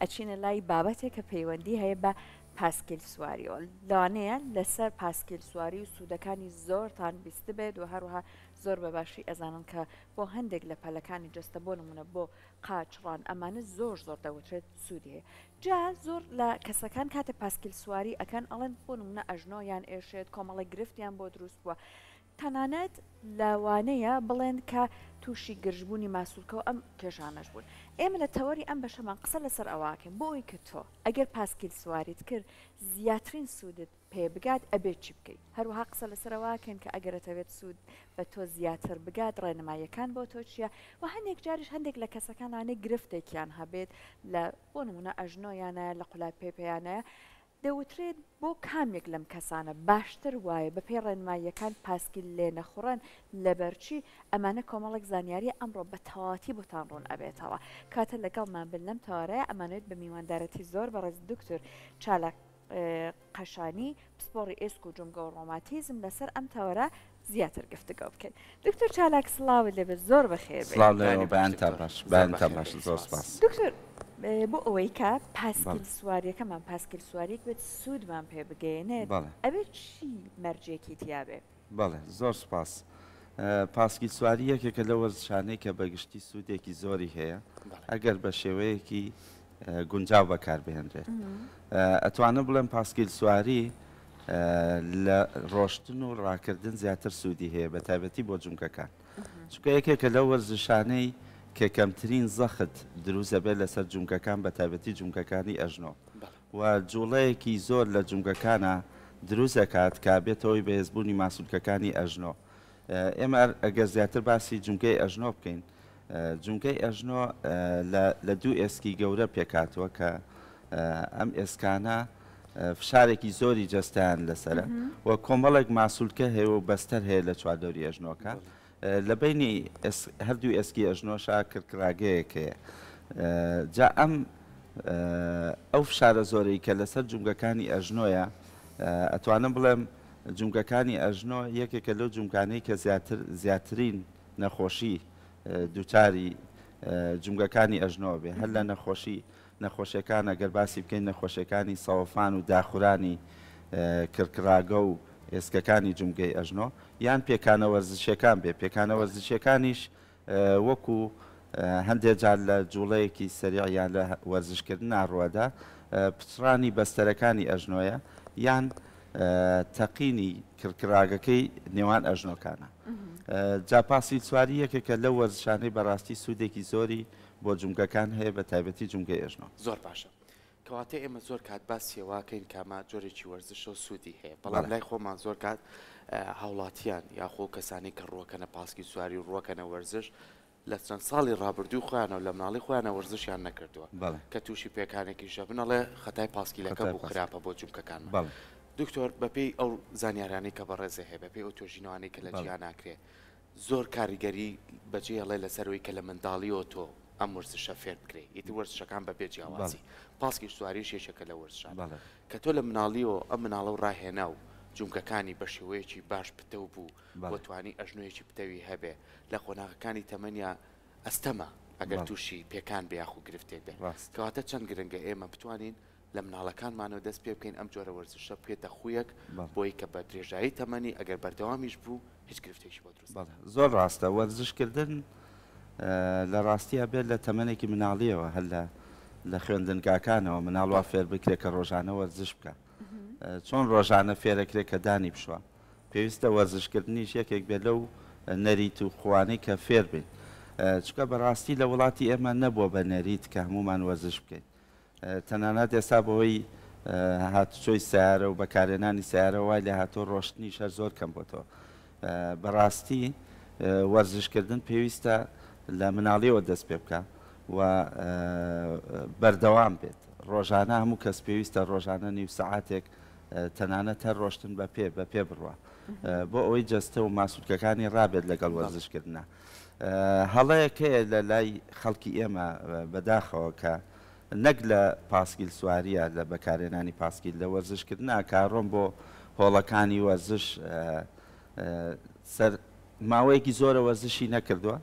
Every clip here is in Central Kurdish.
ئەچینە لای بابەتێک کە پەیوەندی هەیە بە پاسکیل سواریەوە لەوانەیە لەسەر پاسکیل سواری و سوودەکانی زۆرتان بیست بێت و هەروەها زۆر بەباشی ئەزانن کە بۆ هەندێک لە پەلەکانی جستە بۆ نمونە بۆ قاچڕان ئەمانە زۆر دەوترێت سوودی هەیە جا زۆر لە کەسەکان کاتە پاسکیل سواری ئەکەن ئەڵێن بۆ نمونە ئەژنۆیان ئێشێت کۆمەڵی گرفتیان بۆ دروست بووە تەنانەت لەوانەیە بڵێن کە تووشی گرژبوونی ماسوولکە و ئەم کێشانەش بوون ئێمە لە تەوەری ئەم بەشەمان قسە لەسەر ئەواکەین بۆ ئەوی کە تۆ ئەگەر پاسکیل سواریت کرد زیاترین سوودت پێ بگات ئەبێت چی بکەیت هەروەها قسە لەسەر ئەواکەین کە ئەگەرەتەوێت سوود بە تۆ زیاتر بگات ڕێنماییەکان بۆ تۆ چییە و هەندێک جاریش هەندێک لە کەسەکانانەی گرفتێکیان هەبێت لە بۆ نمونە ئەژنۆیانە لە قوڵای پێپیانەیە دەوترێت بۆ کامێک لەم کەسانە باشتر وایە بە پێی ڕێنماییەکان پاسکیل لێ نەخوڕن لەبەرچی ئەمانە کۆمەڵێک زانیاری ئەمڕۆ بە تەواتی بۆتان ڕوون ئەبێتەوە کاتە لەگەڵمان بن لەم تەوارەیە ئەمانێت بە میواندارەتی زۆر بەڕێز دکتۆر چالاک قەشانی پسپۆڕی ئێسک و جۆمگە و ڕۆماتیزم لەسەر ئەم تەوەرە زیاتر گفتگۆ بکەین دکتۆر چالاک سڵاوت لەبێت زۆر بەخێر دکتۆر بۆ ئەوەی کە پاسکیل سواریەکەمان پاسکیل سواریەک بێت سوودمان پێ بگەێنێت ئەبێت چی مەرجێکی تیاابێ بەڵێ زۆر سپاس پاسکیل سواری یەکێکە لە وەرزشانەی کە بەگشتی سوودێکی زۆری هەیە ئەگەر بە شێوەیەکی گونجاو بەکاربهێنرێت ئەتوانە بڵێم پاسکیل سواری لە ڕۆشتن و ڕاکردن زیاتر سوودی هەیە بە تایبەتی بۆ جومکەکان چونکە یەکێکە لەو وەرزشانەی کە کەمترین زەخت دروستە بێت لەسەر جومکەکان بە تایبەتی جومکەکانی ئەژنۆ و جوڵەیەکی زۆر لە جومکەکانە دروست دەکات کە بێتەوەی بەهێزبوونی ماسوولکەکانی ئەژنۆ ئێمە ئەگەر زیاتر باسی جومکەی ئەژنۆ بکەین جومکەی ئەژنۆ لە دوو ئێسکی گەورە پێکاتوە کە ئەم ئێسکانە فشارێکی زۆری جەستیان لەسرە و کۆمەڵێک ماسوولکە هەیە و بەستەر هەیە لە چواردۆری ئەژنۆکە لە بینی هەردوو ئێسکی ئەژنۆشا کردکراگەیەک هەیە جا ئەو فشارە زۆرەی کە لەسەر جومگەکانی ئەژنۆیە ئەتوانم بڵێم جومگەکانی ئەژنۆ یەکێکە لەو جومکانەی کە زیاترین نەخۆشی دووچاری جومگەکانی ئەژنۆ بێ هەر لە نەخۆشیەکان ئەگەر باسی بکەین نەخۆشیەکانی سەوەفان و داخورانی کردکراگە و ئێسکەکانی جومگەی ئەژنۆ یان پێکانە وەرزشیەکان بێ پێکانە وەرزشیەکانیش وەکو هەندێک جار لە جوڵەیەکی سەریع یان لە وەرزشکردن ئاڕوەدا پچڕانی بەستەرەکانی ئەژنۆیە یان تەقینی کردکراگەکەی نێوان ئەژنۆکانە جا پاسکیل سواری یەکێکە لەو وەرزشانەی بەڕاستی سوودێکی زۆری بۆ جومگەکان هەیە بە تایبەتی جومگەی ئەژنۆ زۆر باشە کەواتە ئێمە زۆر کات باسیێواکەین کامە جۆرێکی وەرزشە و سوودی هەیە بەڵام لای خۆمان زۆر کات هاوڵاتیان یاخۆ کەسانی کە ڕوەکەنە پاسکی سواری و ڕوەکەنە وەرزش لە چەند ساڵی ڕابردوو خۆیانەوە لە مناڵی خۆیانە وەرزشیان نەکردووە کە تووشی پێکانێکیشە بنەڵێ خەتای پاسکیلەکە بوو خراپە بۆ جومکەکانمان دکتۆر بەپێی ئەو زانیارانی کە بەڕێزە هەیە بەپێی ئەو تۆژینەوانی کە لە جیان ناکرێ زۆر کاریگەری بەجێ هەڵێ لەسەرەوەی کە لە منداڵیەوە تۆ ئەم وەرزشە فێر بکرێ ئیتی وەرزشەکان بە بێ جیاوازی پاسکی سواری شێشەکە لە وەرزشان کە تۆ لە مناڵیەوە ئەم مناڵە و ڕاهێنا و جومکەکانی بە شێوەیەکی باش پتە بوو بۆتوانی ئەژنۆیەکی پتەوی هەبێ لە قۆناغەکانی تەمەنیا ئەستەمە ئەگەر تووشی پێکان بێ یاخو گرفتێ بێ کەواتە چەند گرنگە ئێمە بتوانین لە مناڵەکانمانەوە دەست پێ بکەین ئەم جۆرە وەرزشە بکرێتە خویەک بۆی کە بە درێژایی تەمەنی ئەگەر بەردەوامیش بوو هیچ گرفتێکی بۆ دروست زۆر ڕاستە وەرزشکردن لە ڕاستیە بێت لە تەمەنێکی مناڵیەوە هەر لە خوێندنگاکانەوە مناڵوا فێر بکرێت کە ڕۆژانە وەرزش بکە چۆن ڕۆژانە فێرەکرێت کە دانی بشوە پێویستە وەرزشکردنیش یەکێک بێت لەو نەریت و خوانەی کە فێر بین چکە بەڕاستی لە وڵاتی ئێمە نەبووە بە نەریت کە هەمومان وەرزش بکەین تەنانەت ئێستا بەوەی هاتوچۆی سیارە و بەکارهێنانی سیارە وای لە هاتۆ ڕۆشتنی شەر زۆر کەم بۆتەوە بەڕاستی وەرزشکردن پێویستە لە مناڵیەوە دەست پێ بکە و بەردەوام بێت ڕۆژانە هەموو کەس پێویستە ڕۆژانە نیو سەعاتێک تەنانەت هەر ڕۆشتن بە پێ بڕوە بۆ ئەوەی جەستە و ماسوولکەکانی ڕابێت لەگەڵ وەرزشکردنە هەڵەیەک هەیە لە لای خەڵکی ئێمە بەداخەوە کە نەک لە پاسکیل سواریە لە بەکارهێنانی پاسکیل لە وەرزشکردنا کارڕۆم بۆ هۆڵەکانی وەرزش سەر ماوەیەکی زۆرە وەرزشی نەکردووە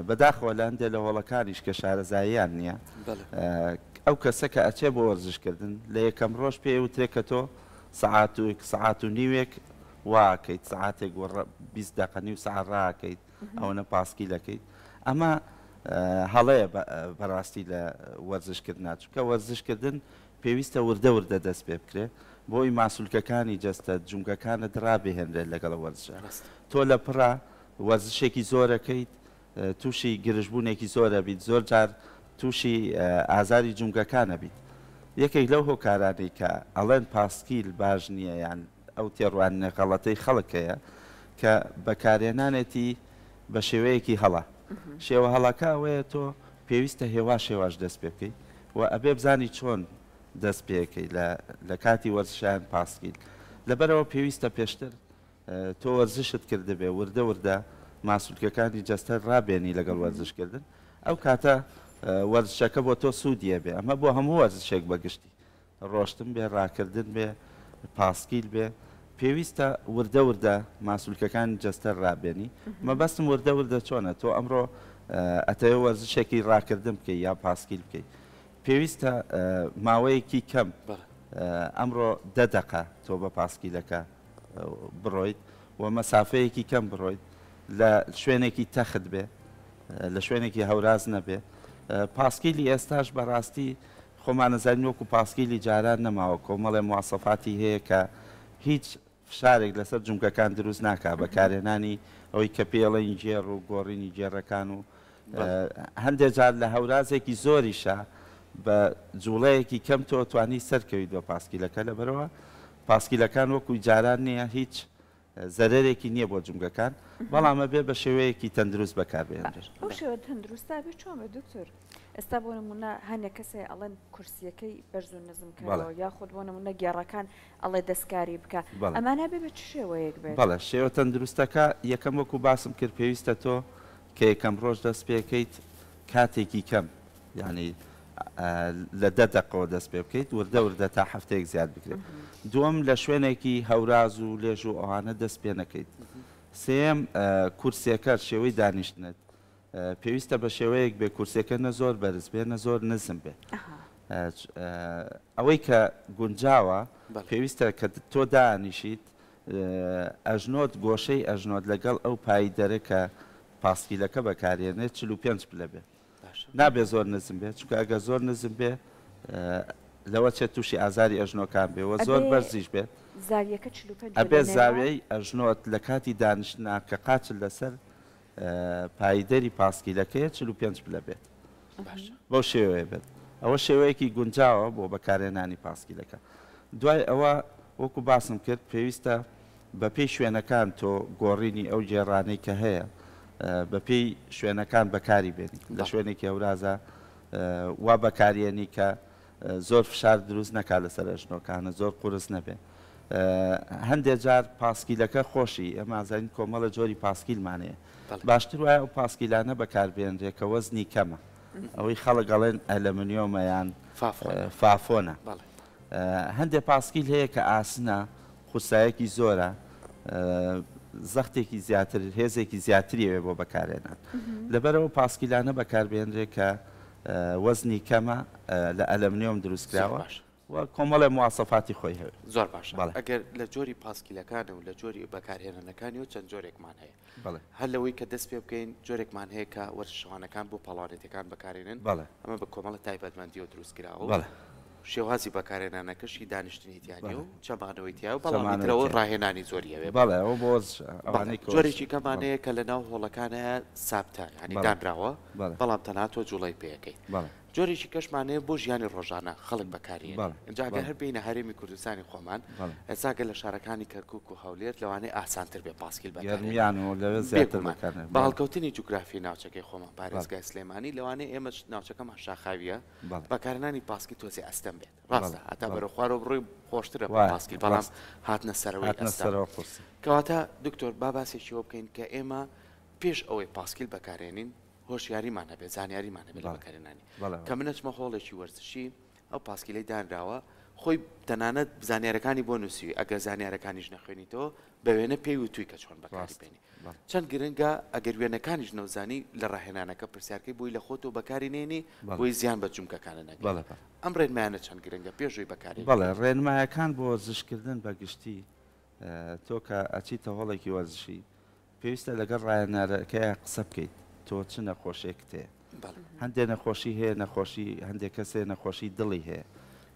بەداخەوە لە هەندێک لە هۆڵەکانیش کە شارەزاییان نییە ئەو کەسە کە ئەچێ بۆ وەرزشکردن لە یەکەم ڕۆژ پێ وترێت کە تۆ سەعات و نیوێک واکەیت سعاتێک 20 دقیقە و سەعات ڕاکەیت ئەوەنە پاسکیلەکەیت ئەمە هەڵەیە بەڕاستی لە وەرزشکردنا چونکە وەرزشکردن پێویستە وردە وردە دەست پێ بکرێت بۆی ماسوولکەکانی جەستە جونگەکانت ڕابێهێنرێت لەگەڵ وەرزشە تۆ لە پڕە وەرزشێکی زۆرەکەیت تووشی گرژبوونێکی زۆرە بیت زۆر جار تووشی ئازاری جونگەکانە بیت یەکێک لەو هۆکارانەی کە ئەڵێن پاسکیل باش نییە یان ئەو تێڕوانە غەڵەتەی خەڵکەیە کە بەکارێنانێتی بە شێوەیەکی هەڵە شێوە هەڵەکە ئەوەیە تۆ پێویستە هێوا شێواش دەست پێ بکەیت و ئەبێ بزانی چۆن دەست پێەکەی لە کاتی وەرزشیان پاسکیل لەبەرەوە پێویستە پێشتر تۆ وەرزشت کردبێ وردە وردە ماسوولکەکانی جەستەر ڕابێنی لەگەڵ وەرزشکردن ئەو کاتە وەرزشەکە بۆ تۆ سوودیە بێ ئەمە بۆ هەموو وەرزشێک بەگشتی ڕۆشتن بێ ڕاکردن بێ پاسکیل بێ پێویستە وردە وردە ماسوولکەکانی جەستەر ڕابێنی مەبەستم وردە وردە چۆنە تۆ ئەمڕۆ ئەتەوێ وەرزشێکی ڕاکردن بکەیت یا پاسکیل بکەیت پێویستە ماوەیەکی کەم ئەمڕۆ 10 دقە تۆ بە پاسکیلەکە بڕۆیت و مەسافەیەکی کەم بڕۆیت لە شوێنێکی تەخت بێ لە شوێنێکی هەوراز نەبێ پاسکیلی ئێستاش بەڕاستی خۆمانەزانین وەکو پاسکیلی جاران نەماوە کۆمەڵێ مواسەفاتی هەیە کە هیچ فشارێک لەسەر جونگەکان دروست ناکا بەکارێنانی ئەوەی کە پێڵەی جێڕ و گۆڕینی جێڕەکان و هەندێک جار لە هەورازێکی زۆریشە بە جوڵەیەکی کەم تۆ توانی سەرکەویت بە پاسکیلەکە لەبەرەوە پاسکیلەکان وەکو جاران نییە هیچ زەرێکی نییە بۆ جونگەکان بەڵامە بێ بە شێوەیەکی تەندروست بەکاربێنرێت ئەو شێوە تەندروستە بێ چۆن بە دکتۆر ئێستا بۆ نمونە هەندێک کەسێ ئەڵێن کورسیەکەی بەرز و نزم کردەوە یاخود بۆ نمونە گێڕەکان ئەڵێ دەستکاری بکە ئەمانە بێ بە چ شێوەیەک بێت بەڵێ شێوە تەندروستەکە یەکەم وەکو باسم کرد پێویستە تۆ کە یەکەم ڕۆژ دەست پێکەیت کاتێکی کەم یعنی لە 10 دقەوە دەست پێ بکەیت وردە وردە تا هەفتەیەک زیاد بکرێت دووەم لە شوێنێکی هەوراز و لێژ و ئەوانە دەست پێ نەکەیت سێم کورسیەکە شێوەی دانیشتنت پێویستە بە شێوەیەک بێ کورسەکە نە زۆر بەرز بێ نە زۆر نزم بێ ئەوەی کە گونجاوە پێویستە کە تۆ دانیشیت ئەژنۆت گۆشەی ئەژنۆت لەگەڵ ئەو پایدەرە کە پاسکیلەکە بەکارێنێت 45 پلە بێ نابێ زۆر نزم بێت چونکە ئەگە زۆر نزم بێ لەوە چێت تووشی ئازاری ئەژنۆکان بێەوە زۆر بەرزیش بێت ئەبێ زاویەی ئەژنۆت لە کاتی دانیشتنا کە قاچل لەسەر پایدەری پاسکیلەکەیە 45 پلە بێت بەو شێوەیە بێت ئەوە شێوەیەکی گونجاوە بۆ بەکارێنانی پاسکیلەکە دوای ئەوە وەکو باسم کرد پێویستە بە پێی شوێنەکان تۆ گۆڕینی ئەو جێڕانەی کە هەیە بە پێی شوێنەکان بەکاری بێنی لە شوێنێکی ئەورازە وا بەکارێنی کە زۆر فشار دروست نەکات لەسەر ئەژنۆکانە زۆر قورس نەبێ هەندێک جار پاسکیلەکە خۆشی ئەمە ئازانین کۆمەڵە جۆری پاسکیلمانەیە باشتر وایە ئەو پاسکیلانە بەکاربێنرێت کە وەزنی کەمە ئەوەی خەڵک گەڵێن ئەلەمنیۆمەیان فافۆنە هەندێک پاسکیل هەیە کە ئاسنە خوسایەکی زۆرە زەختێکی زیاتر هێزێکی زیاتریەوێ بۆ بەکارێنان لەبەرەوە پاسکیلانە بەکاربێنرێت کە وەزنی کەمە لە ئەلەمنیۆم دروستکراوە و کۆمەڵێ مواسەفاتی خۆی هەیە زۆر باش ئەگەر لە جۆری پاسکیلەکانە و لە جۆری بەکارهێنانەکانی و چەند جۆرێکمان هەیە هەر لەوەی کە دەست پێ بکەین جۆرێکمان هەیە کە وەرزشەوانەکان بۆ پاڵانێتەکان بەکارێنن ئەمە بە کۆمەڵە تایبەتمەندی و دروستکراوە شێوازی بەکارێنانەکەشی دانیشتنی تیانی و چەمانەوەی تیا و بەڵامەوە ڕاهێنانی زۆریەوێ جۆرێکی کەمانەیە کە لە ناو هۆڵەکانە سابتە ینی دانراوە بەڵام تەناتۆ جوڵی پێەکەی جۆرێکی کەشمانەیە بۆ ژیانی ڕۆژانە خەڵک بەکارێن ئەجاگە هەر بینە هەرێمی کوردستانی خۆمان ئێساگە لە شارەکانی کەرکک و هەولێر لەوانەیە ئاسانتر بێ پاسکیل باڵکەوتنی جوگرافی ناوچەکەی خۆمان پارێزگای سلێمانی لەوانەیە ئێمە ناوچەکەمان شاخاویە بەکارهێنانی پاسکی تۆزی ئەستەم بێت ڕاستە هەتا بەرە خوارەوە بڕۆی خۆشترە پاسکی بەڵام هاتنە سەرەوەی کەواتە دکتۆر با باسێکیەوە بکەین کە ئێمە پێش ئەوەی پاسکیل بەکارێنین هۆشیاریمان هەبێت زانیاریمان هەبێت بەکارێنانی کە منەچمە هۆڵێکی وەرزشی ئەو پاسکیلەی دانراوە خۆی تەنانەت زانیارەکانی بۆ نووسی ئەگەر زانیارەکانیش نەخوێنیتەوە بە وێنە پێی وتووی کە چۆن بەکاری بێنی چەند گرنگە ئەگەر وێنەکانیش نەوزانی لە ڕاهێنانەکە پرسیارکەی بۆی لە خۆتۆ بەکاری نێنی بۆی زیان بە جومکەکانە نەگەڵ ئەم ڕێنمایانە چەند گرنگە پێشووی بەکاری بەڵێ ڕێنمایەکان بۆ وەرزشکردن بەگشتی تۆ کە ئەچیتە هەڵێکی وەرزشی پێویستە لەگەڵ ڕایەنارەکەی قسە بکەیت تۆ چ نەخۆشێک تێ هەندێک نەخۆشی هەیە نەخۆشی هەندێک کەسێ نەخۆشی دڵی هەیە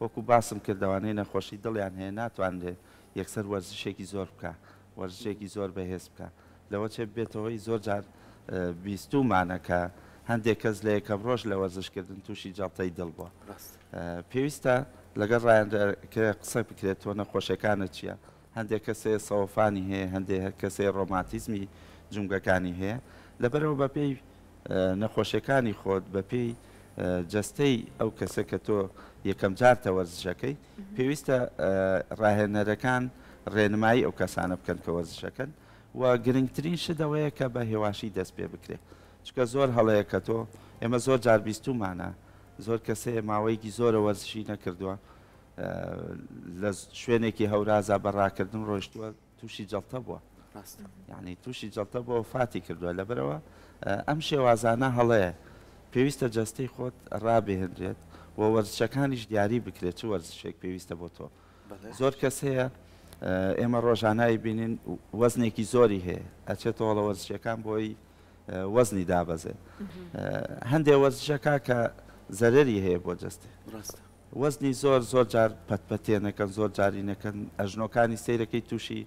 وەکو باسم کردوانەی نەخۆشی دڵیان هەیە ناتوانێت یەکسەر وەرزشێکی زۆر بکە وەرزشێکی زۆر بەهێز بکە لەوە چێ بێتەوەی زۆر جار بیستومانەکە هەندێک کەس لە یەکەم ڕۆژ لە وەرزشکردن تووشی جاڵتەی دڵ بووە پێویستە لەگەڵ ڕایەنەکە قسە بکرێت تۆ نەخۆشیەکانە چییە هەندێک کەسێ سەوفانی هەیە هەندێک کەسێ ڕۆماتیزمی جونگەکانی هەیە لەبەرەوە بەپێی نەخۆشیەکانی خۆت بەپێی جەستەی ئەو کەسە کە تۆ یەکەم جارتە وەرزشەکەی پێویستە ڕاهێنەرەکان ڕێنمایی ئەو کەسانە بکەن کە وەرزشەکەن و گرنگترین شدەوەیە کە بە هێواشی دەست پێ بکرێت چکە زۆر هەڵەیە کە تۆ ئێمە زۆر جار بیستومانە زۆر کەسێ ماوەیەکی زۆرە وەرزشی نەکردووە لە شوێنێکی هەورازا بەڕاکردن ڕۆیشتووە تووشی جەڵتە بووە یعنی تووشی جەڵتە بۆ فاتی کردووە لەبەرەوە ئەم شێوازانە هەڵەیە پێویستە جەستەی خۆت ڕابێهێنرێت و وەرزشەکانیش دیاری بکرێت چ وەرزشێک پێویستە بۆ تۆ زۆر کەس هەیە ئێمە ڕۆژانایی بینین وەزنێکی زۆری هەیە ئەچێتەوە لە وەرزشەکان بۆی وەزنی دابەزێ هەندێک وەرزشەکە کە زەرری هەیە بۆ جەستێ وەزنی زۆر زۆر جار پەتپەتێنەکەن زۆر جارینەکەن ئەژنۆکانی سیرەکەی تووشی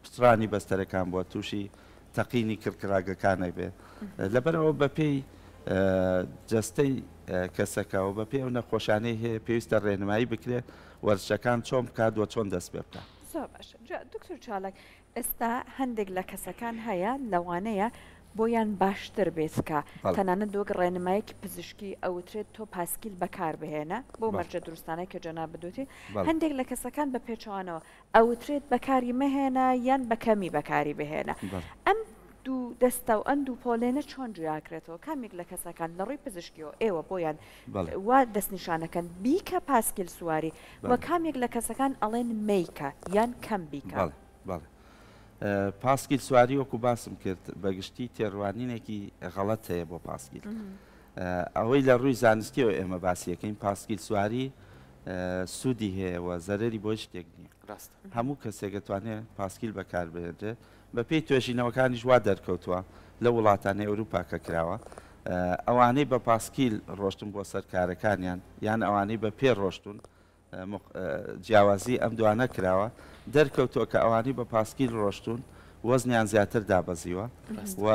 پسترانی بەستەرەکان بووە تووشی تەقینی کردکراگەکانە بێ لەبەرەوە بەپێی جەستەی کەسەکەەوە بە پێ و نەخۆشانەی هەیە پێویستە ڕێنمایی بکرێت وەرزشەکان چۆن بکات وە چۆن دەست پێ بکات زۆر باشە دکتۆر چالاک ئێستا هەندێک لە کەسەکان هەیە لەوانەیە بۆیان باشتر بێتکە تەنانەت دۆگ ڕێنمایەکی پزیشکی ئەوترێت تۆ پاسکیل بەکار بهێنە بۆ مەرجە دروستانەی کە جەنا بدوتی هەندێک لە کەسەکان بە پێچوانەوە ئەوترێت بەکاری مەهێنە یان بەکەمی بەکاری بهێنە ئەم دوو دەستە و ئەم دوو پۆلێنە چۆن جویاکرێتەوە کامێک لە کەسەکان لە ڕووی پزیشکیەوە ئێوە بۆیان وا دەستنیشانەکەن بیکە پاسکیل سواری وە کامێک لە کەسەکان ئەڵێن میکە یان کەم بیکە پاسکیل سواری وەکو باسم کرد بەگشتی تێڕوانینێکی غەڵەت هەیە بۆ پاسکیل ئەوەی لە ڕووی زانستیەوە ئێمە باسیەکەین پاسکیل سواری سوودی هەیە و زەرری بۆ شتێک نییە هەموو کەسێک دەتوانێت پاسکیل بەکاربێنرێت بە پێی توێژینەوەکانیش وا دەرکەوتووە لە وڵاتانی ئەوروپا کە کراوە ئەوانەی بە پاسکیل ڕۆشتن بۆ سەرکارەکانیان یان ئەوانەی بە پێ ڕۆشتون جیاوازی ئەم دوانە کراوە دەرکەوتووە کە ئەوانی بە پاسکیل ڕۆشتون وەزنیان زیاتر دابەزیوە و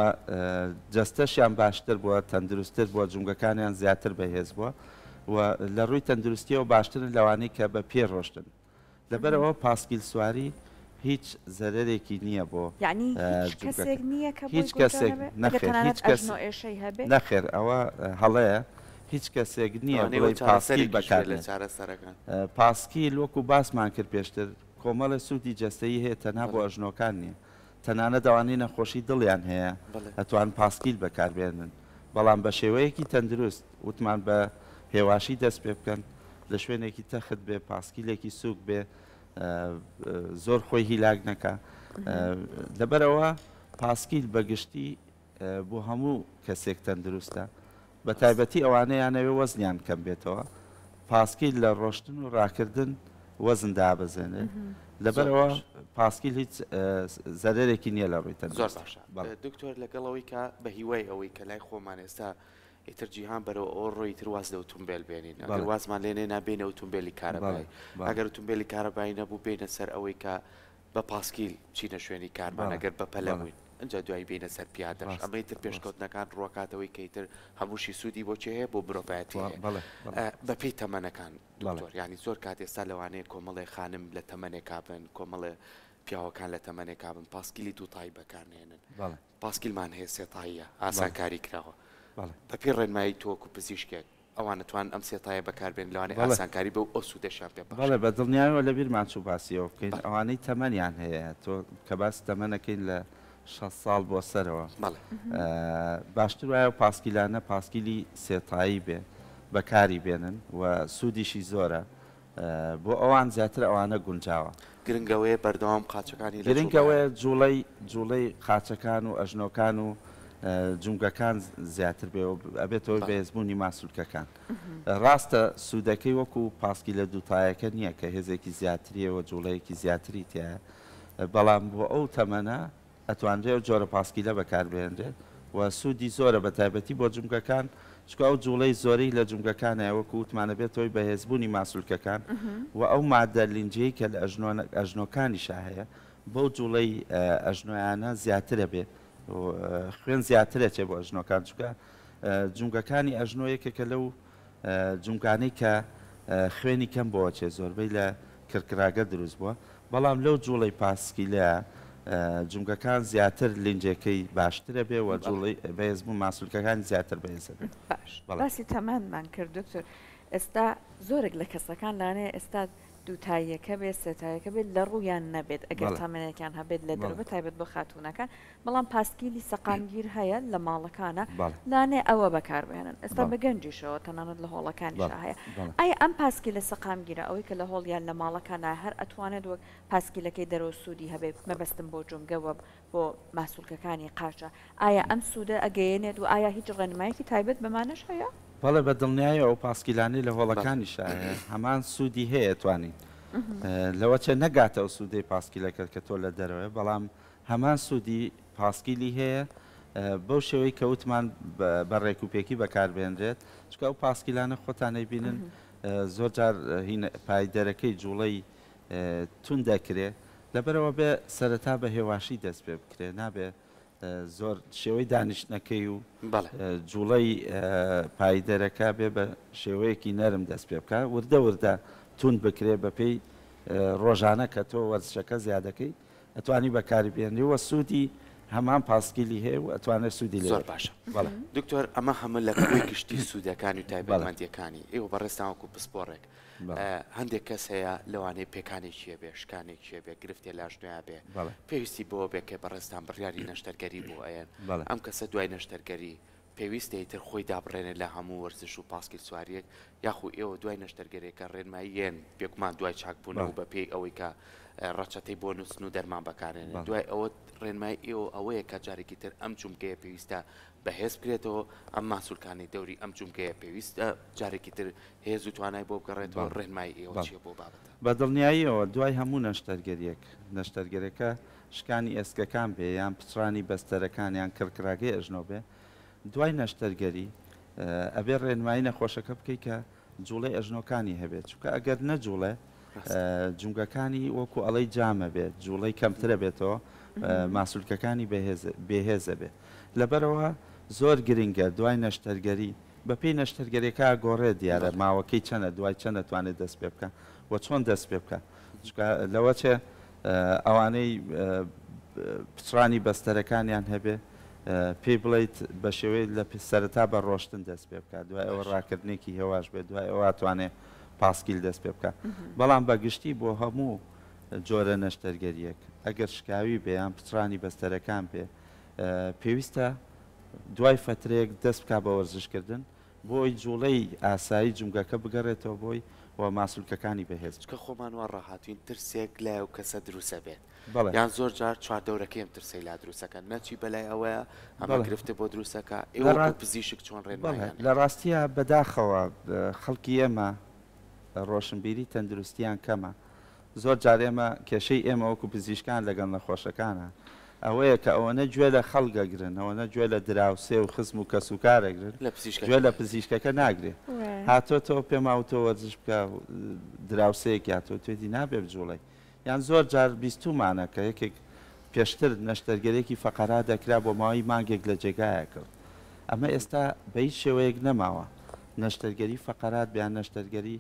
جەستەشیان باشتر بووە تەندروستتر بووە جونگەکانیان زیاتر بەهێز بووە و لە ڕووی تەندروستیەوە باشترن لەوانەی کە بە پێ ڕۆشتن لەبەرەوە پاسکیل سواری هیچ زەرێکی نییە بۆ کەسێک نییە کە هیچ کەسێک نەخێر ئەوە هەڵەیە هیچ کەسێک نییە بڵێ پاسکیل بەکار لە چارەسەرەکان پاسکیل وەکو باسمان کرد پێشتر کۆمەڵە سوودی جەستەیی هەیە تەنها بۆ ئەژنۆکان نییە تەنانە دەوانەی نەخۆشی دڵیان هەیە ئەتوان پاسکیل بەکاربێنن بەڵام بە شێوەیەکی تەندروست وتمان بە هێواشی دەست پێ بکەن لە شوێنێکی تەخت بێ پاسکیلێکی سوک بێ زۆر خۆی هیلاک نەکە لەبەرەوە پاسکیل بەگشتی بۆ هەموو کەسێک تەندروستە بە تایبەتی ئەوانەیانەوێ وەزنیان کەم بێتەوە پاسکیل لە ڕۆشتن و ڕاکردن وەزن دابەزێنێت لەبەرەوە پاسکیل هیچ زەرێکی نییە لە ڕووی زۆر باشە دکتۆر لەگەڵەوەی کە بە هیوای ئەوەی کە لای خۆمان ئێستا ئیتر جیهان بەرەوە ئەو ڕۆی تر واز لە ئۆتۆمبیل بێنین ئەگەر وازمان لێنێ نابێنە ئۆتۆمبیلی کارەبایی ئەگەر ئۆتۆمبیلی کارەبایی نەبوو بێنە سەر ئەوەی کە بە پاسکیل چینە شوێنی کارمان ئەگەر بە پەلەموین ئەجا دوای بینە سەر پیادەش ئەمەی تر پێشکەوتنەکان ڕۆکاتەوەی کەیتر هەمووشی سوودی بۆچێ هەیە بۆ مرۆڤایەتی بەپێی تەمەنەکان دکتۆر ینی زۆر کات ئێستا لەوانەیە کۆمەڵی خانم لە تەمەنێک کابن کۆمەڵێ پیاوەکان لە تەمەنێک کابن پاسکیلی دووتایی بەکارنێنن پاسکیلمان هەیە سێتاییە ئاسانکاری کراوە بەپێی ڕێنمایی تۆکو پزیشکێک ئەوان نتوان ئەم سێتایە بەکاربێن لەوانەیە ئاسانکاری بە ئەو سوودەشان پێ بەڵێ بە دڵنیایەوە لە بیرمان چوو باسیەوە بکەین ئەوانەی تەمەنیان هەیە تۆ کە باس تەمەنەکەین لە 6 ساڵ بۆ سەرەوە باشتر وایە پاسکیلانە پاسکیلی سێتایی بێ بەکاری بێنن و سوودیشی زۆرە بۆ ئەوان زیاتر ئەوانە گونجاوە. گرنگەوەی بەردەوام قاچەکانی گرنگەوەی جوڵەی قاچەکان و ئەژنۆکان و جونگەکان زیاتر بێ ئەبێتەوە بەهێزبوونی ماسوولکەکان. ڕاستە سوودەکەی وەکو پاسکی لە دووتایەکە نییە کە هێزێکی زیاتریەوە جوڵەیەکی زیاتری تایە، بەڵام بۆ ئەو تەمەنە ئەتوانرێت جۆرە پاسکیلە بەکاربێنرێت و سوودی زۆرە بە تایبەتی بۆ جونگەکان، چکە ئەو جوڵەی زۆرەی لە جونگەکانە وەکو وتمانە بێتەوەی بەهێزبوونی ماسوولکەکان و ئەو مادە لینجەیە کە لە ئەژنۆکانیشا هەیە بۆ جوڵەی ئەژنۆیانە زیاترە بێ خوێن زیاترە چێ بۆ ئەژنۆکان، چکە جونگەکانی ئەژنۆیەکێکە لەو جونگانەی کە خوێنی کەم بۆە چێ زۆربەی لە کرکراگە دروست بووە، بەڵام لەو جوڵەی پاسکیلەیە جونگەکان زیاتر لینجەکەی باشترە بێ و جوڵی بەهێزبوون ماسوولکەکانی زیاتر بەهێزە بێت. باسی تەمەنمان کرد دکتۆر، ئێستا زۆرێک لە کەسەکان لانێ ئێستا دووتاییەکە بێت سێتایەکە بێت لە ڕوویان نەبێت ئەگەر تامنێکیان هەبێت لە دەرەوە تایبەت بۆ خاتوونەکان، بەڵام پاسکیلی سەقامگیر هەیە لە ماڵەکانە لانێ ئەوە بەکاربێنن. ئێستا بە گەنجیشەوە تەنانەت لە هۆڵەکانیشا هەیە. ئایا ئەم پاسکی لە سەقامگیرە ئەوەی کە لە هۆڵیان لە ماڵەکانە هەر ئەتوانێت وەک پاسکیلەکەی دەرەوە سوودی هەبێت مەبەستم بۆ جونگەوە بۆ ماسوولکەکانی قاچە، ئایا ئەم سوودە ئەگەیەنێت و ئایا هیچ ڕێنمایەکی تایبەت بەمانەش هەیە؟ بەڵێ بە دڵنیایە ئەو پاسکیلانی لە هۆڵەکانیشا هەمان سوودی هەیە توانین لەوە چێ نەگاتە ئەو سوودەی پاسکیلەکە کە تۆ لە دەرەوەی، بەڵام هەمان سوودی پاسکیلی هەیە بەو شێوەی کەوتمان بە ڕێکوپێکی بەکاربێنرێت، چکە ئەو پاسکیلانە خۆتانەی بینن زۆر جار پایدەرەکەی جوڵەی تون دەکرێت لەبەرەوە بێ سەرەتا بە هێواشی دەست پێ بکرێت، نابێ زۆر شێوەی دانیشتنەکەی و جوڵەی پایدەرەکە بێ بە شێوەیەکی نەرم دەست پێ بکە وردە وردە تون بکرێ بە پێی ڕۆژانە کە تۆ وەرزشەکە زیادەکەی ئەتوانی بەکاری بێنی وە سوودی هەمان پاسکیلی هەیە و ئەتوانێت سوودی لێ. زۆر باشە دکتۆر، ئەمە هەمە لە کوێی گشتی سوودەکانی و تایبەتمەندیەکانی ئێوە بەڕێستانوەکو پسپۆڕێک هەندێک کەس هەیە لەوانەیە پێکانێکیە بێ شکانێکیە بێ گرفتێ لاژنویا بێ پێویستی بۆ بێ کە بەڕێستان بڕیاری نەشتەرگەری بۆ ئەیەن ئەم کەسە دوای نەشتەرگەری پێویستەیتر خۆی دابڕێنێت لە هەموو وەرزش و پاسکیل سواریەک یاخو ئێوە دوای نەشتەرگەرێکە ڕێنماییەن پێکمان دوای چاکبوونەوە بە پێی ئەوەی کە ڕەچەتەی بۆ نووسن و دەرمان بەکارێنێت دوای ئەوە ڕێنمای ئێوە ئەوەیە کە جارێکی تر ئەم جومگەیە پێویستە بەهێز بکرێتەوە ئەم ماسوولکانی دەوری ئەم جومگەیە پێویستە جارێکی تر هێز و توانای بۆ بگەڕێتەوە ڕێنمای ئێوە چیە بۆ بابەتە؟ بە دڵنیاییەوە دوای هەموو نەشتەرگەرەکە شکانی ئێسکەکان بێ یان پچرانی بەستەرەکان یان کرکراگەی ئەژنۆ بێ دوای نەشتەرگەری ئەبێ ڕێنمایی نەخۆشەکە بکەیت کە جوڵەی ئەژنۆکانی هەبێت، چونکە ئەگەر نەجوڵێ جونگەکانی وەکو ئەڵەی جامە بێت جوڵەی کەمترە بێتەوە ماسوولکەکانی بێهێزە بێت. لەبەرەوە زۆر گرنگە دوای نەشتەرگەری بە پێی نەشتەرگەریەکە گۆڕێ دیارە ماوەکەی چەنە دوای چەند دەتوانێت دەست پێ بکە و چۆن دەست پێ بکە، لەوە چێ ئەوانەی پچرانی بەستەرەکانیان هەبێ پێی بڵیت بە شێوەی لە سەرەتا بە ڕۆشتن دەست پێ بکات دوای ئەوە ڕاکردنێکی هێواش بێت دوای ئەوە توانێت پاسکیل دەست پێ بکە، بەڵام بەگشتی بۆ هەموو جۆرە نەشتەرگەریەک ئەگەر شکاوی بێ یان پچرانی بەستەرەکان بێ پێویستە دوای فترەیەک دەست بکا بە وەرزشکردن بۆی جوڵەی ئاسایی جونگەکە بگەڕێتەوە بۆی و ماسوولکەکانی بەهێز چکە خۆمان وا ڕاهاتوین ترسێک لای و کەسە دروستە بێت یان زۆر جار چواردەورەکەیم ترسی لا دروستەکە نەچی بەلای ئەوەیە ئەمە گرفتە بۆ دروستەکە ئێوە پزیشک چۆن ڕێنمایان لە ڕاستیە بەداخەوە خەڵکی ئێمە ڕۆشنبیری تەندروستیان کەمە زۆر جار ئێمە کێشەی ئێمە وەکو پزیشکان لەگەڵ نەخۆشەکانە ئەوەیە کە ئەوەنە گوێ لە خەڵگەگرن ئەوەنە گوێ لە دراوسێ و خزم و کەس و کارەگرن گوێ لە پزیشکەکە ناگرێت هاتۆتەوە پێماوتۆ وەرزش بکە دراوسەیەک هاتۆ توێتی نابێ بجوڵی یان زۆر جار بیستومانە کە یەکێک پێشتر نەشتەرگەرێکی فەقەرا دەکرا بۆ ماوەی مانگێک لە جێگایە کرد ئەمە ئێستا بە هیچ شێوەیەک نەماوە نەشتەرگەری فەقەرات بیان نەشتەرگەری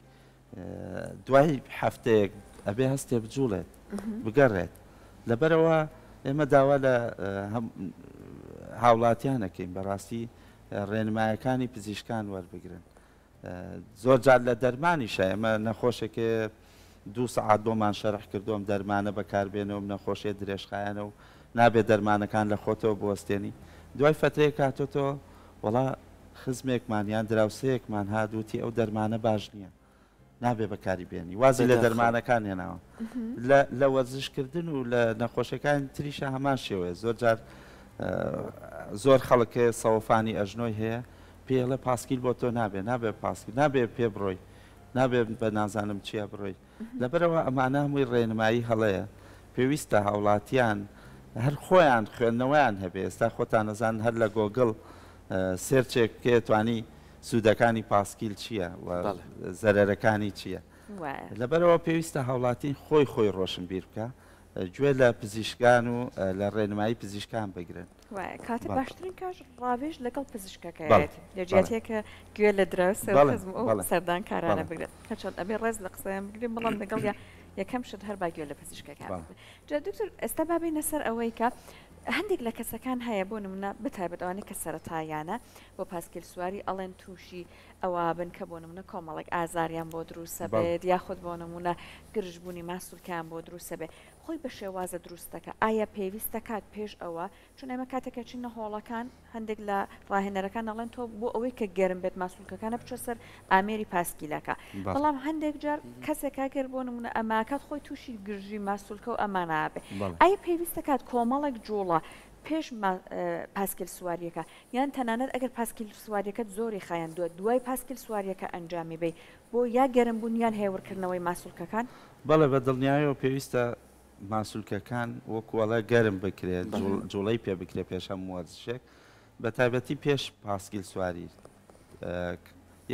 دوای هەفتەیەک ئەبێ هەستێ بجوڵێت بگەڕێت لەبەرەوە ئێمە داوا لە هاوڵاتیانەکەین بەڕاستی ڕێنمایەکانی پزیشکان وەربگرن زۆر جار لە دەرمانیشە ئێمە نەخۆشێکێ 2 سەعات بۆمان شەرح کردوم دەرمانە بەکاربێنەوە نەخۆشیە درێژخایەنە و نابێت دەرمانەکان لە خۆتەوە بوەستێنی دوای فترەیە کاتۆتەوە وەڵا خزمێکمان یان دراوسەیەکمان هادووتی ئەو دەرمانە باش نییە نابێ بەکاری بێنی وازی لە دەرمانەکان هێناوە لە وەرزشکردن و لە نەخۆشیەکان تریشە هەمان شێوەیە زۆر جار زۆر خەڵکێ سەوفانی ئەژنۆی هەیە پێڵە پاسکیل بۆ تۆ نابێ پاسکیل نابێ پێ بڕۆی نابێ بە نازانم چیە بڕۆی لەبەرەوە ئەمانە هەمووی ڕێنمایی هەڵەیە پێویستە هاوڵاتیان هەر خۆیان خوێندنەوەیان هەبێ ئێستا خۆتان نەزان هەر لە گۆگڵ سێرچێک توانی سوودەکانی پاسکیل چییە زەرەرەکانی چییە لەبەرەوە پێویستە هاوڵاتین خۆی ڕۆشن بیر بکە گوێ لە پزیشکان و لە ڕێنمایی پزیشکان بگرن کاتە باشترین کاش ڕاوێژ لەگەڵ پزیشکەکەیت لەجیاتێکە گوێ لە دراوسە و سەردان کارانە بگرێت کەچۆن ئەبێ ڕێز لە قسەیان بگرین بەڵام لەگەڵ یەکەم شت هەر با گوێ لە پزیشکەکان جا دکتۆر ئێستا بابینە سەر ئەوەی کە هەندێک لە کەسەکان هەیە بۆ نمونە بتایبەت ئەوانەی کە سەرەتایانە بۆ پاسکیل سواری ئەڵێن تووشی ئەوە بن کە بۆ نمونە کۆمەڵێک ئازاریان بۆ دروستە بێت یاخود بۆ نمونە گرژبوونی ماسوولکیان بۆ دروستە بێت خۆی بە شێوازە دروستەکە ئایا پێویستە کات پێش ئەوە چون ئێمە کاتێکە چینە هۆڵەکان هەندێک لە ڕاهێنەرەکان دەڵێن تۆ بۆ ئەوەی کە گەرم بێت ماسوولکەکانە بچۆ سەر ئامێری پاسکیلەکە بەڵام هەندێک جار کەسێک کاگەر بۆ نمونە ئەماکات خۆی تووشی گرژی ماسوولکە و ئەمانابێ ئایا پێویستە کات کۆمەڵێک جوڵە پێش پاسکیل سواریەکە یان تەنانەت ئەگەر پاسکیل سواریەکەت زۆری خایەن دوای پاسکیل سواریەکە ئەنجامی بێ بۆ یا گەرمبوونیان هێورکردنەوەی ماسوولکەکان بەڵێ بە دڵنیایەوە پێویستە ماسوولکەکان وەکوڵە گەرم بکرێت جوڵەی پێ بکرێ پێش هەم وەرزشێک بە تایبەتی پێش پاسکیل سواری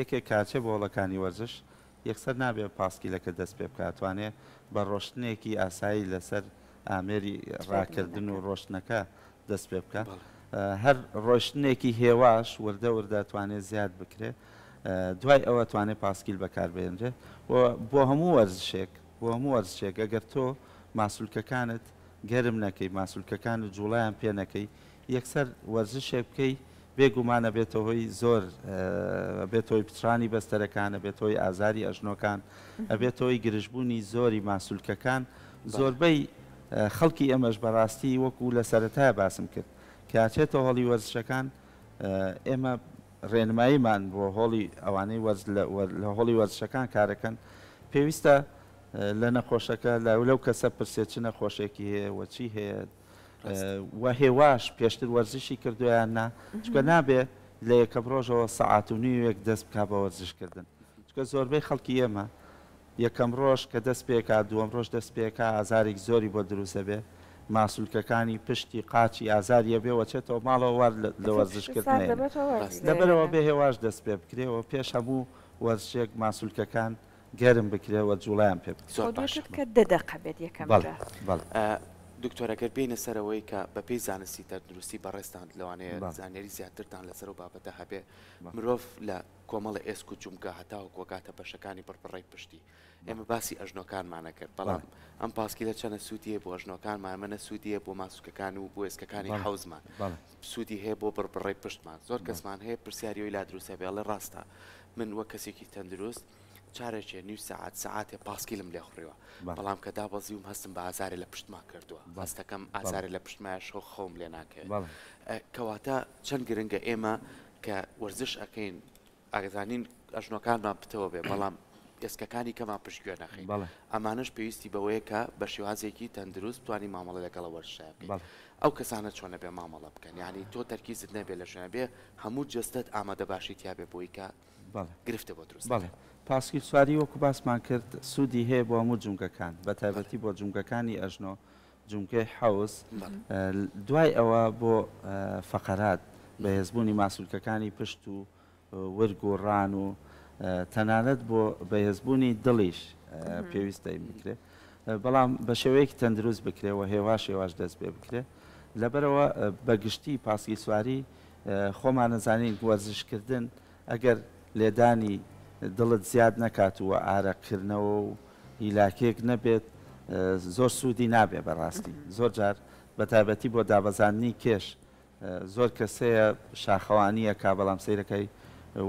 یەکێک کارچێ بۆ وڵەکانی وەرزش یەکسەر نابێت پاسکیلەکە دەست پێ بکاتوانێ بە ڕۆشتنێکی ئاسایی لەسەر ئامێری ڕاکردن و ڕۆشتنەکە دەست پێ بکە هەر ڕۆشتنێکی هێواش وردە دەتوانێت زیاد بکرێ دوای ئەوە توانێت پاسکیل بەکاربێنرێ بۆ هەموو وەرزشێک ئەگەر تۆ ماسوولکەکانت گەرم نەکەی ماسوولکەکانت جوڵایان پێ نەکەی یەکسەر وەرزشێک بکەی بێگومانە بێتەوەی زۆر بێتەوەی پچرانی بەستەرەکانە بێتەوەی ئازاری ئەژنۆکان ئەبێتەوەی گرژبوونی زۆری ماسوولکەکان زۆربەی خەڵکی ئەمەش بەڕاستی وەکو لە سەرەتایە باسم کرد کاچێتەوە هەڵی وەرزشەکان ئێمە ڕێنماییمان بۆ هۆڵی ئەوانەی لە هۆڵی وەرزشەکان کارەکەن پێویستە لە نەخۆشەکە لەو کەسە پرسێت چ نەخۆشێکی هەیە وەچی هەیە وە هێواش پێشتر وەرزشی کردویان نا چکە نابێ لە یەکەم ڕۆژەوە سەعات و نیوێک دەست بکا بە وەرزشکردن چکە زۆربەی خەڵکی ئێمە یەکەم ڕۆژ کە دەست پێکا دووەم ڕۆژ دەست پێکا ئازارێک زۆری بۆ دروستە بێ ماسوولکەکانی پشتی قاچی ئازاریە بێ وەچێتەوە ماڵەوە وار لە وەرزشکردن لەبەرەوە بێ هێواش دەست پێ بکرێەوە پێش هەموو وەرزشێک ماسوولکەکان گەرم بکرێەوە جوڵیان پێ کە دەدەقە بێت یەکەم دکتۆرەگەر بینە سەرەوەی کە بەپێی زانستی تەندروستی بەڕێستان لەوانەیە زانێری زیاترتان لەسەر و بابەتە هەبێ مرۆڤ لە کۆمەڵە ئێسک و جومگا هەتاوە کۆگاتە بەشەکانی پڕپڕی پشتی ئێمە باسی ئەژنۆکانمانە کرد بەڵام ئەم پاسکیلە چەنە سوودیە بۆ ئەژنۆکانمان منە سوودیە بۆ ماسوولکەکان و بۆ ئێسکەکانی حەوزمان سوودی هەیە بۆ پڕپڕی پشتمان زۆر کەسمان هەیە پرسیاریەوەی لا دروستە بێڵێ ڕاستە من وە کەسێکی تەندروست چارێکێ نیو ساعتێ پاسکیلم لێ خوڕیوە بەڵام کە دابەزیوم هەستم بە ئازارێ لە پشتمان کردووە هەستەکەم ئازارێ لە پشتمایە خۆم لێ ناکەوێت کەواتە چەند گرنگە ئێمە کە وەرزش ئەەکەین ئاگزانین ئەژنۆکانمان بتەوە بێ بەڵام ئێسکەکانی کەمان پشتگوێ نەخین ئەمانش پێویستی بەوەیە کە بە شێوازێکی تەندروست توانی مامەڵە لەگەڵە وەرزشە بکەین ئەو کەسانە چۆنە بێ مامەڵە بکەن یعنی تۆ تەرکیزت نەبێ لە شوێنە بێ هەموو جستت ئامادە باشی تیا بێ بۆی کە گرفتە بۆ دروست پاسکیل سواری وەکو باسمان کرد سوودی هەیە بۆ هەموو جونگەکان بە تایبەتی بۆ جونگەکانی ئەژنۆ جونگەی حەوز دوای ئەوە بۆ فەقەرات بەهێزبوونی ماسوولکەکانی پشت و ورگ و ڕان و تەنانەت بۆ بەهێزبوونی دڵیش پێویستە بکرێت بەڵام بە شێوەیەکی تەندروست بکرێەوە هێواش دەست پێ بکرێت لەبەرەوە بەگشتی پاسکیل سواری خۆمان نەزانین وەرزشکردن ئەگەر لێدانی دڵت زیاد نەکات وە ئارەقکردنەوە و هیلاکێک نەبێت زۆر سوودی نابێ بەڕاستی زۆر جار بە تایبەتی بۆ دابەزاننی کێش زۆر کەسەیە شاخەوانیە کا بەڵام سیرەکەی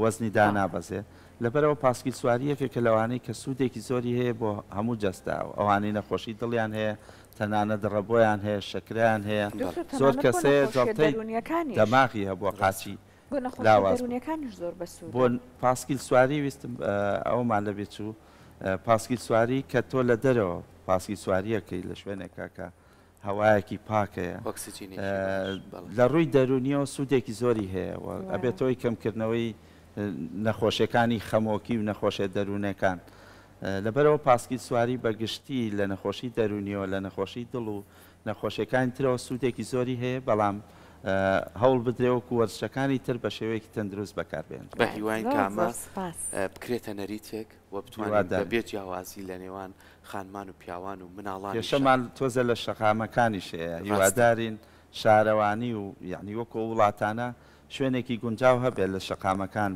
وەزنی دانابەزێ لەبەرەوە پاسکیل سواریەکێک کە لەوانەی کە سوودێکی زۆری هەیە بۆ هەموو جەستا ئەوانەی نەخۆشی دڵیان هەیە تەنانە دڕەبۆیان هەیە شەکریان هەیە زۆر کەسەیە جڵتەی دەماغی هەبووە قاچی لاوازەکانیش زۆر بەسوود بۆ پاسکیل سواری ویستم ئەومان لەبێت چوو پاسکی سواری کە تۆ لە دەرەوە پاسکی سواریەکەی لە شوێنێکە کە هەوایەکی پاکەیە لە ڕووی دەرونیەوە سوودێکی زۆری هەیە ئەبێت تۆی کەمکردنەوەی نەخۆشیەکانی خەمۆکی و نەخۆشیە دەروونەکان لەبەرەوە پاسکی سواری بەگشتی لە نەخۆشی دەرونیەوە لە نەخۆشی دڵ و نەخۆشیەکانی ترەوە سوودێکی زۆری هەیە بەڵام هەوڵ بدرێوەکو وەرزشەکانی تر بە شێوەیەکی تەندروست بەکاربێن بە هیوان کامە بکرێتە نەریتێک و بتوانێت بێت جیاوازی لە نێوان خانمان و پیاوان و مناڵان پێشەمان تۆزە لە شەقامەکانیش هەیە هیوادارین شارەوانی و یعنی وەکو وڵاتانە شوێنێکی گونجاو هەبێت لە شەقامەکان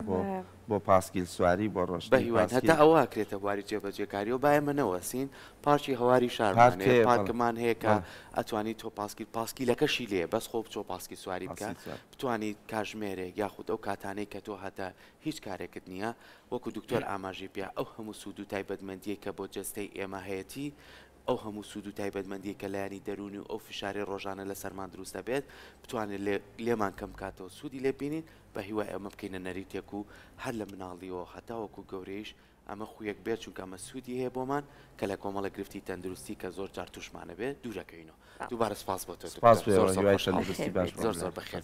بۆ پاسکیل سواری بۆ ڕۆژ بە هیوان هەتا ئەوە کرێتە بواری جێبەجێکاری و باە منەوەسین پارکی هەواری شارمانەیە پارکمان هەیە کە ئەتوانیت تۆ پاسکیلەکەشی لێ بەس خۆ بچۆ پاسکی سواری بکە بتوانیت کاژمێرێک یاخود ئەو کاتانەی کە تۆ هەتا هیچ کارێکت نییە وەکو دکتۆر ئاماژی پێ ئەو هەموو سوود و تایبەتمەندیە کە بۆ جەستەی ئێمە هەیەی ئەو هەموو سوود و تایبەتمەندی کە لایانی دەرونی و ئەو فشاری ڕۆژانە لە سەرمان دروستە بێت بتوانێت لێمان کەم کاتەوە سوودی لێ بینین بە هیوای ئەمە بکەینە نەریتێک و هەر لە مناڵیەوە هەتاوەکو گەورەیش ئەمە خویەک بێت چونکە ئەمە سوودی هەیە بۆمان کە لە کۆمەڵە گرفتی تەندروستی کە زۆر جار توشمانە بێت دوورەکەینەوە دووبارە سپاس بۆ تۆ زۆر زۆر بەخێر